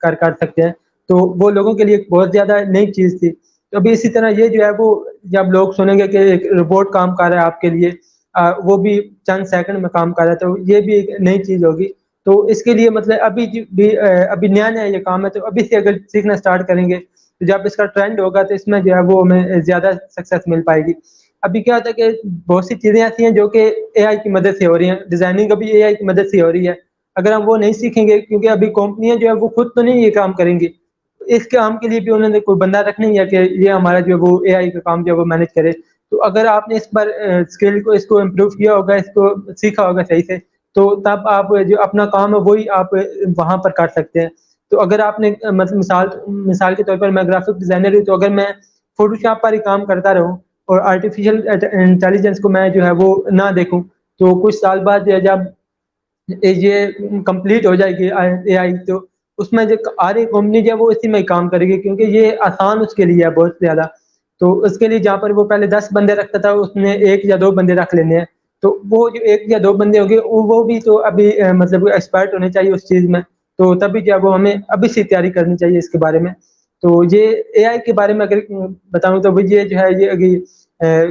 کر سکتے ہیں، تو وہ لوگوں کے لیے بہت زیادہ نئی چیز تھی. تو ابھی اسی طرح یہ جو ہے وہ جب لوگ سنیں گے کہ ایک روبوٹ کام کر رہا ہے آپ کے لیے، وہ بھی چند سیکنڈ میں کام کر رہا ہے، تو یہ بھی ایک نئی چیز ہوگی. تو اس کے لیے مطلب ابھی نیا نیا یہ کام ہے، تو ابھی سے اگر سیکھنا اسٹارٹ کریں گے تو جب اس کا ٹرینڈ ہوگا تو اس میں جو ہے وہ ہمیں زیادہ سکسیس مل پائے گی. ابھی کیا ہوتا ہے کہ بہت سی چیزیں ایسی ہیں جو کہ اے آئی کی مدد سے ہو رہی ہیں. ڈیزائننگ ابھی اے آئی کی مدد سے ہو رہی ہے. اگر ہم وہ نہیں سیکھیں گے، کیونکہ ابھی کمپنیاں جو ہے وہ خود تو نہیں یہ کام کریں گی، اس کام کے لیے بھی انہوں نے کوئی بندہ رکھنا ہی ہے کہ یہ ہمارا جو وہ اے آئی کا کام جو ہے وہ مینج کرے. تو اگر آپ نے اس پر اسکل کو اس کو امپروو کیا ہوگا، اس کو سیکھا ہوگا صحیح سے، تو تب آپ جو اپنا کام ہے وہی آپ وہاں پر کر سکتے ہیں. تو اگر آپ نے مطلب مثال کے طور پر میں گرافک ڈیزائنر ہوں، تو اگر میں فوٹو شاپ پر ہی کام کرتا رہوں اور آرٹیفیشیل انٹیلیجنس کو میں جو ہے وہ نہ دیکھوں، تو کچھ سال بعد جب یہ کمپلیٹ ہو جائے گی اے آئی، تو اس میں جو آ رہی کمپنی جو ہے وہ اسی میں کام کرے گی، کیونکہ یہ آسان اس کے لیے ہے بہت زیادہ. تو اس کے لیے جہاں پر وہ پہلے 10 بندے رکھتا تھا، اس نے 1 یا 2 بندے رکھ لینے ہیں. تو وہ جو ایک یا دو بندے ہوں گے وہ بھی تو ابھی مطلب ایکسپرٹ ہونے چاہیے اس چیز میں، تو تبھی جو ہے وہ ہمیں ابھی سے تیاری کرنی چاہیے اس کے بارے میں. تو یہ اے آئی کے بارے میں اگر بتاؤں تو یہ جو ہے یہ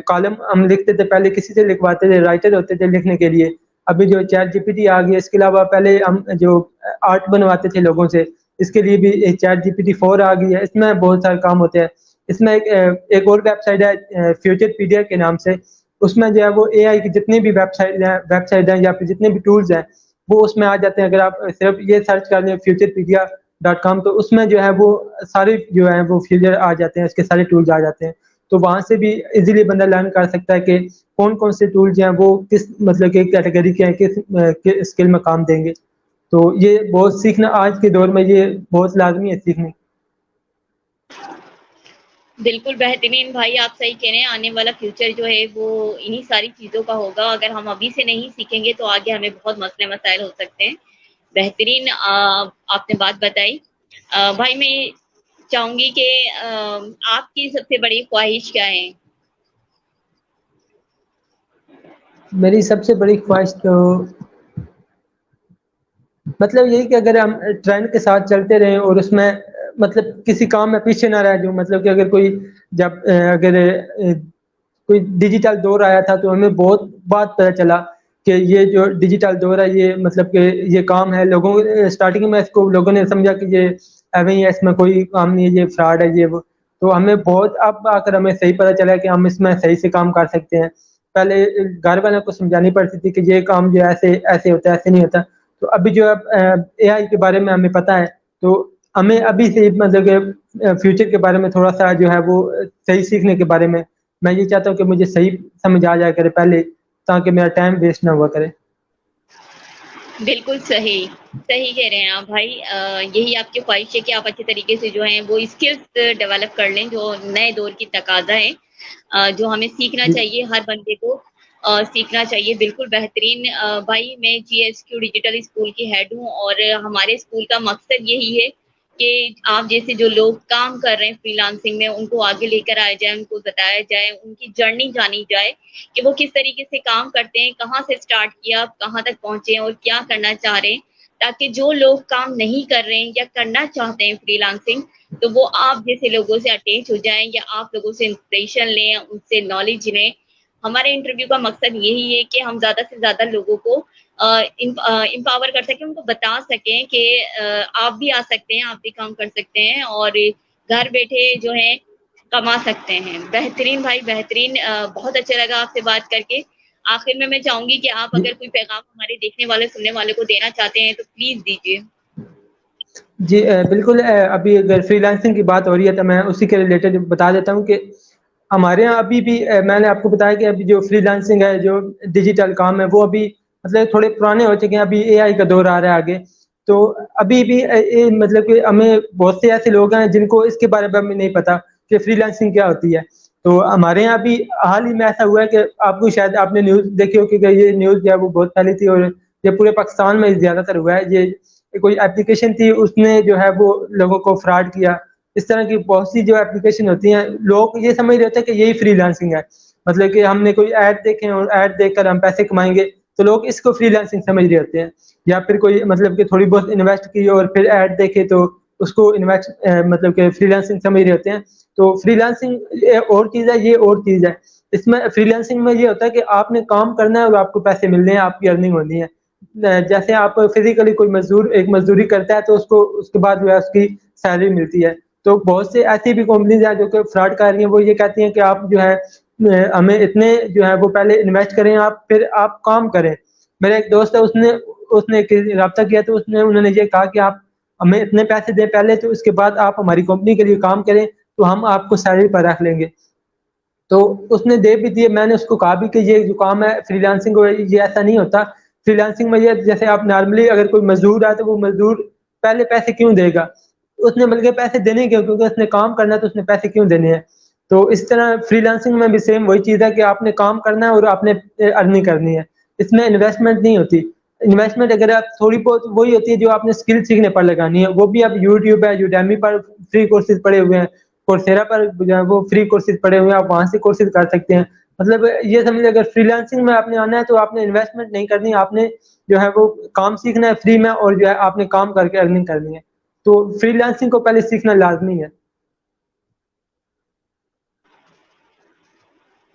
کالم ہم لکھتے تھے پہلے کسی سے لکھواتے تھے، رائٹر ہوتے تھے لکھنے کے لیے. ابھی جو چیٹ جی پی ٹی آ گیا، اس کے علاوہ پہلے ہم جو آرٹ بنواتے تھے لوگوں سے، اس کے لیے بھی چیٹ جی پی ٹی 4 آ گئی ہے. اس میں بہت سارے کام ہوتے ہیں. اس میں ایک اور ویب سائٹ ہے فیوچر پیڈیا کے نام سے، اس میں جو ہے وہ اے آئی کی جتنی بھی ویب سائٹ ہیں یا پھر جتنے بھی ٹولز ہیں وہ اس میں آ جاتے ہیں. اگر آپ صرف یہ سرچ کر لیں futurepedia.com تو اس میں جو ہے وہ سارے جو ہے وہ فیچر آ جاتے ہیں، اس کے سارے ٹولز آ جاتے ہیں. تو وہاں سے بھی ایزیلی بندہ لرن کر سکتا ہے کہ کون کون سے ٹولز ہیں وہ کس مطلب کہ کیٹیگری کے ہیں، کس اسکل میں کام دیں گے. تو یہ بہت سیکھنا آج کے دور میں یہ بہت لازمی ہے سیکھنے. بالکل بہترین بھائی، آپ صحیح کہہ رہے ہیں. آنے والا فیوچر جو ہے وہ انہی ساری چیزوں کا ہوگا. اگر ہم ابھی سے نہیں سیکھیں گے تو آگے ہمیں بہت مسئلے مسائل ہو سکتے ہیں. بہترین آپ نے بات بتائی. بھائی میں چاہوں گی کہ آپ کی سب سے بڑی خواہش کیا ہے؟ میری سب سے بڑی خواہش تو مطلب یہی کہ اگر ہم ٹرینڈ کے ساتھ چلتے رہیں اور اس میں مطلب کسی کام میں پیچھے نہ رہ جاؤں. مطلب کہ اگر کوئی جب اگر کوئی ڈیجیٹل دور آیا تھا تو ہمیں بہت بات پتہ چلا کہ یہ جو ڈیجیٹل دور ہے یہ مطلب کہ یہ کام ہے. لوگوں اسٹارٹنگ میں اس کو لوگوں نے سمجھا کہ یہ ایویں ہی ہے، اس میں کوئی کام نہیں ہے، یہ فراڈ ہے یہ وہ. تو ہمیں بہت اب آ کر ہمیں صحیح پتہ چلا کہ ہم اس میں صحیح سے کام کر سکتے ہیں. پہلے گھر والوں کو سمجھانی پڑتی تھی کہ یہ کام جو ایسے ایسے ہوتا ہے، ایسے نہیں ہوتا. تو ابھی جو اے آئی کے بارے میں ہمیں پتہ ہے تو ہمیں ابھی سے مطلب کہ فیوچر کے بارے میں تھوڑا سا جو ہے وہ صحیح سیکھنے کے بارے میں یہ چاہتا ہوں کہ مجھے صحیح سمجھ آ جائے کرے پہلے، تاکہ میرا ٹائم ویسٹ نہ ہوا کرے. بالکل صحیح کہہ رہے ہیں آپ بھائی. یہی آپ کی خواہش ہے کہ آپ اچھے طریقے سے جو ہیں وہ اسکلس ڈیولپ کر لیں جو نئے دور کی تقاضا ہے، جو ہمیں سیکھنا جی چاہیے. ہر بندے کو سیکھنا چاہیے. بالکل بہترین. بھائی میں جی ایس کیو ڈیجیٹل اسکول کی ہیڈ ہوں، اور ہمارے اسکول کا مقصد یہی ہے کہ آپ جیسے جو لوگ کام کر رہے ہیں فری لانسنگ میں ان کو آگے لے کر آیا جائے، ان کو بتایا جائے، ان کی جرنی جانی جائے کہ وہ کس طریقے سے کام کرتے ہیں، کہاں سے سٹارٹ کیا، کہاں تک پہنچے اور کیا کرنا چاہ رہے ہیں، تاکہ جو لوگ کام نہیں کر رہے ہیں یا کرنا چاہتے ہیں فری لانسنگ تو وہ آپ جیسے لوگوں سے اٹیچ ہو جائیں یا آپ لوگوں سے انسپریشن لیں، ان سے نالج لیں. ہمارے انٹرویو کا مقصد یہی ہے کہ ہم زیادہ سے زیادہ لوگوں کو امپاور کر سکیں، ان کو بتا سکیں کہ آپ بھی آ سکتے ہیں، آپ بھی کام کر سکتے ہیں اور گھر بیٹھے جو ہے کما سکتے ہیں. بہترین بھائی بہترین. بہت اچھا لگا آپ سے بات کر کے. آخر میں چاہوں گی کہ آپ جی اگر کوئی پیغام ہمارے دیکھنے والے سننے والے کو دینا چاہتے ہیں تو پلیز دیجیے. جی بالکل. ابھی اگر فری لانسنگ کی بات ہو رہی ہے تو میں اسی کے ریلیٹڈ بتا دیتا ہوں کہ ہمارے یہاں ابھی بھی میں نے آپ کو بتایا کہ ابھی جو فری لانسنگ ہے، جو ڈیجیٹل کام ہے، وہ ابھی مطلب تھوڑے پرانے ہو چکے ہیں. ابھی اے آئی کا دور آ رہا ہے آگے. تو ابھی بھی مطلب کہ ہمیں بہت سے ایسے لوگ ہیں جن کو اس کے بارے میں ہمیں نہیں پتا کہ فری لانسنگ کیا ہوتی ہے. تو ہمارے یہاں بھی حال ہی میں ایسا ہوا ہے کہ آپ کو شاید آپ نے نیوز دیکھی ہو کہ یہ نیوز جو ہے وہ بہت پھیلی تھی اور یہ پورے پاکستان میں زیادہ تر ہوا ہے. یہ کوئی اپلیکیشن تھی، اس نے جو ہے وہ لوگوں کو فراڈ کیا. اس طرح کی بہت سی جو اپلیکیشن ہوتی ہیں، لوگ یہ سمجھ رہے ہوتے ہیں کہ یہی فری لانسنگ ہے. مطلب کہ ہم نے کوئی ایڈ دیکھے اور ایڈ دیکھ کر ہم پیسے کمائیں گے تو لوگ اس کو فری لانسنگ سمجھ رہے ہوتے ہیں. یا پھر کوئی مطلب کہ تھوڑی بہت انویسٹ کی اور پھر ایڈ دیکھے تو اس کو انویسٹ مطلب کہ فری لانسنگ سمجھ رہے ہوتے ہیں. تو فری لانسنگ اور چیز ہے، یہ اور چیز ہے. اس میں فری لانسنگ میں یہ ہوتا ہے کہ آپ نے کام کرنا ہے اور آپ کو پیسے ملنے ہیں، آپ کی ارننگ ہونی ہے. جیسے آپ فزیکلی کوئی مزدور ایک مزدوری کرتا ہے تو اس کو اس کے بعد جو ہے اس کی سیلری ملتی ہے. تو بہت سے ایسی بھی کمپنیز ہیں جو کہ فراڈ کر رہی ہیں. وہ یہ کہتی ہیں کہ آپ جو ہے ہمیں اتنے جو ہے وہ پہلے انویسٹ کریں، آپ پھر آپ کام کریں. میرا ایک دوست ہے، اس نے رابطہ کیا تو انہوں نے یہ کہا کہ آپ ہمیں اتنے پیسے دیں پہلے، تو اس کے بعد آپ ہماری کمپنی کے لیے کام کریں تو ہم آپ کو سیلری پر رکھ لیں گے. تو اس نے دے بھی دیے. میں نے اس کو کہا بھی کہ یہ جو کام ہے فری لانسنگ یہ ایسا نہیں ہوتا. فری لانسنگ میں یہ جیسے آپ نارملی اگر کوئی مزدور ہے تو وہ مزدور پہلے پیسے کیوں دے گا؟ اس نے بلکہ پیسے دینے کیوں، کیونکہ اس نے کام کرنا ہے تو اس نے پیسے کیوں دینے ہیں. تو اس طرح فری لانسنگ میں بھی سیم وہی چیز ہے کہ آپ نے کام کرنا ہے اور آپ نے ارننگ کرنی ہے. اس میں انویسٹمنٹ نہیں ہوتی. انویسٹمنٹ اگر آپ تھوڑی بہت وہی ہوتی ہے جو آپ نے اسکل سیکھنے پر لگانی ہے. وہ بھی اب یوٹیوب ہے، یوڈیمی پر فری کورسز پڑے ہوئے ہیں، کورسیرا پر وہ فری کورسز پڑے ہوئے ہیں، آپ وہاں سے کورسز کر سکتے ہیں. مطلب یہ سمجھے اگر فری لانسنگ میں آپ نے آنا ہے تو آپ نے انویسٹمنٹ نہیں کرنی, آپ نے جو ہے وہ کام سیکھنا ہے فری میں, اور جو ہے آپ نے کام کر کے ارننگ کرنی ہے. تو فری لانسنگ کو پہلے سیکھنا لازمی ہے.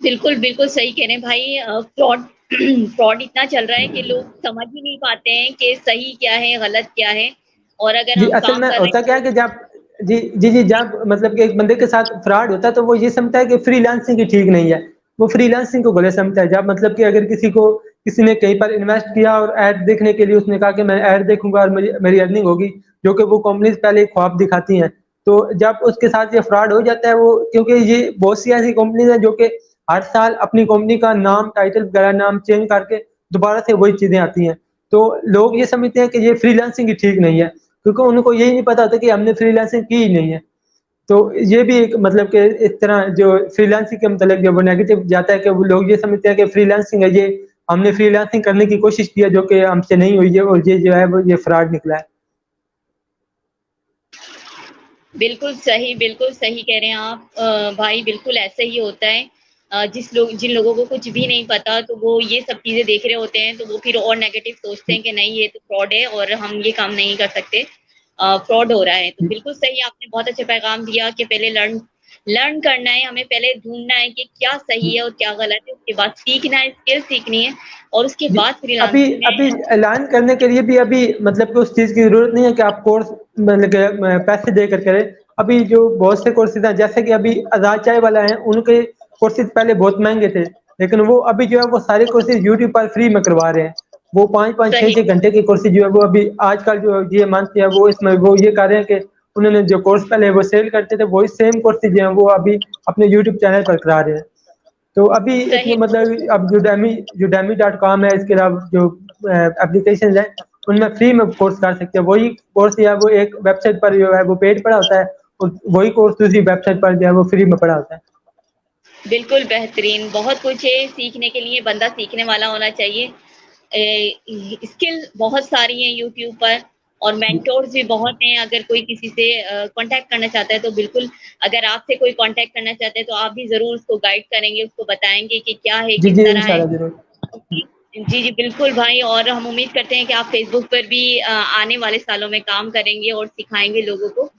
بالکل بالکل صحیح کہہ رہے ہیں بھائی. فراڈ فراڈ اتنا چل رہا ہے کہ لوگ سمجھ ہی نہیں پاتے ہیں کہ صحیح کیا ہے غلط کیا ہے. اور اگر جی ہم اصل کام میں کر رہے ہوتا کیا ہے کہ ہیں جب مطلب کہ ایک بندے کے ساتھ فراڈ ہوتا ہے تو وہ یہ سمجھتا ہے کہ فری لانسنگ ہی ٹھیک نہیں ہے, وہ فری لانسنگ کو غلط سمجھتا ہے. جب مطلب کہ اگر کسی نے کہیں پر انویسٹ کیا اور ایڈ دیکھنے کے لیے اس نے کہا کہ میں ایڈ دیکھوں گا اور میری ارننگ ہوگی, جو کہ وہ کمپنیز پہلے خواب دکھاتی ہیں, تو جب اس کے ساتھ یہ فراڈ ہو جاتا ہے وہ, کیونکہ یہ بہت سی ایسی کمپنیز ہیں جو کہ ہر سال اپنی کمپنی کا نام ٹائٹل وغیرہ نام چینج کر کے دوبارہ سے وہی چیزیں آتی ہیں, تو لوگ یہ سمجھتے ہیں کہ یہ فری لانسنگ ہی ٹھیک نہیں ہے, کیونکہ ان کو یہی نہیں پتا ہوتا کہ ہم نے فری لانسنگ کی ہی نہیں ہے. تو یہ بھی ایک مطلب کہ اس طرح جو فری لانسنگ کے متعلق جو وہ نیگیٹو جاتا ہے کہ وہ لوگ یہ سمجھتے ہیں کہ فری لانسنگ ہے, یہ ہم نے فری لانسنگ کرنے کی کوشش کی ہے جو کہ ہم سے نہیں ہوئی ہے, اور یہ جو ہے وہ یہ فراڈ نکلا ہے. بالکل صحیح کہہ رہے ہیں آپ بھائی. بالکل ایسا ہی ہوتا ہے. جن لوگوں کو کچھ بھی نہیں پتا تو وہ یہ سب چیزیں دیکھ رہے ہوتے ہیں, تو وہ پھر اور نیگیٹو سوچتے ہیں کہ نہیں یہ تو فراڈ ہے اور ہم یہ کام نہیں کر سکتے, فراڈ ہو رہا ہے. تو بالکل صحیح, آپ نے بہت اچھا پیغام دیا کہ پہلے لرن کرنا ہے, ہمیں پہلے ڈھونڈنا ہے کہ کیا صحیح ہے اور کیا غلط ہے, اس کے بعد سیکھنا ہے, اسکل سیکھنی ہے, اور اس کے جی بعد فری ابھی لانسنگ ابھی میں. اعلان کرنے کے لیے بھی ابھی مطلب کہ اس چیز کی ضرورت نہیں ہے کہ آپ کورس مطلب کہ پیسے دے کر کریں. ابھی جو بہت سے کورسز ہیں جیسے کہ ابھی آزاد چائے والا ہے, ان کے کورسز پہلے بہت مہنگے تھے, لیکن وہ ابھی جو ہے وہ سارے کورسز یوٹیوب پر فری میں کروا رہے ہیں. وہ 5-5 6 صحیح گھنٹے کے کورسز جو ہے وہ ابھی آج کل جو یہ منتھ ہے وہ اس میں وہ یہ کر رہے ہیں کہ انہوں نے جو کورس پہلے وہ سیل کرتے تھے وہی سیم کورسز جو ہیں وہ ابھی اپنے یوٹیوب چینل پر کرا رہے ہیں. تو ابھی اس میں صحیح مطلب اب Udemy.com ہے, اس کے علاوہ جو اپلیکیشنز ہیں ان میں فری میں کورس کر سکتے ہیں. وہی کورس یا وہ ایک ویب سائٹ پر جو ہے وہ پیڈ پڑا ہوتا ہے, اور وہی کورس دوسری ویب سائٹ پر جو ہے وہ فری میں پڑا ہوتا ہے. بالکل بہترین. بہت کچھ ہے سیکھنے کے لیے, بندہ سیکھنے والا ہونا چاہیے. اسکل بہت ساری ہیں یوٹیوب پر, اور جی مینٹورز بھی بہت ہیں. اگر کوئی کسی سے کانٹیکٹ کرنا چاہتا ہے تو بالکل, اگر آپ سے کوئی کانٹیکٹ کرنا چاہتا ہے تو آپ بھی ضرور اس کو گائیڈ کریں گے, اس کو بتائیں گے کہ کیا ہے جی کس جی طرح ہے. انشاءاللہ ضرور. جی جی بالکل بھائی. اور ہم امید کرتے ہیں کہ آپ فیس بک پر بھی آنے والے سالوں میں کام کریں گے اور سکھائیں گے لوگوں کو,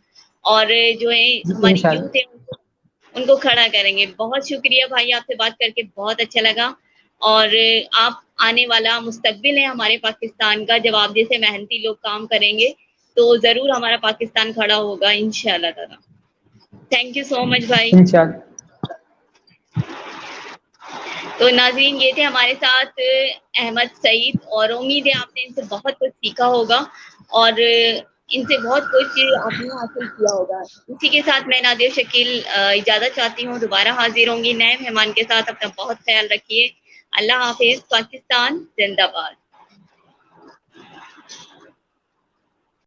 اور جو ہے جی ہماری انشاءاللہ. یوتھ ہے ان کو کھڑا کریں گے. بہت شکریہ بھائی, آپ سے بات کر کے بہت اچھا لگا. اور آپ آنے والا مستقبل ہے ہمارے پاکستان کا, جب آپ جیسے محنتی لوگ کام کریں گے تو ضرور ہمارا پاکستان کھڑا ہوگا انشاءاللہ تعالی. تھینک یو سو مچ بھائی. انشاءاللہ. تو ناظرین, یہ تھے ہمارے ساتھ احمد سعید, اور امید ہے آپ نے ان سے بہت کچھ سیکھا ہوگا اور ان سے بہت کچھ آپ نے حاصل کیا ہوگا. اسی کے ساتھ میں نادر شکیل اجازت چاہتی ہوں, دوبارہ حاضر ہوں گی نئے مہمان کے ساتھ. اپنا بہت خیال رکھیے. اللہ حافظ. پاکستان زندہ باد.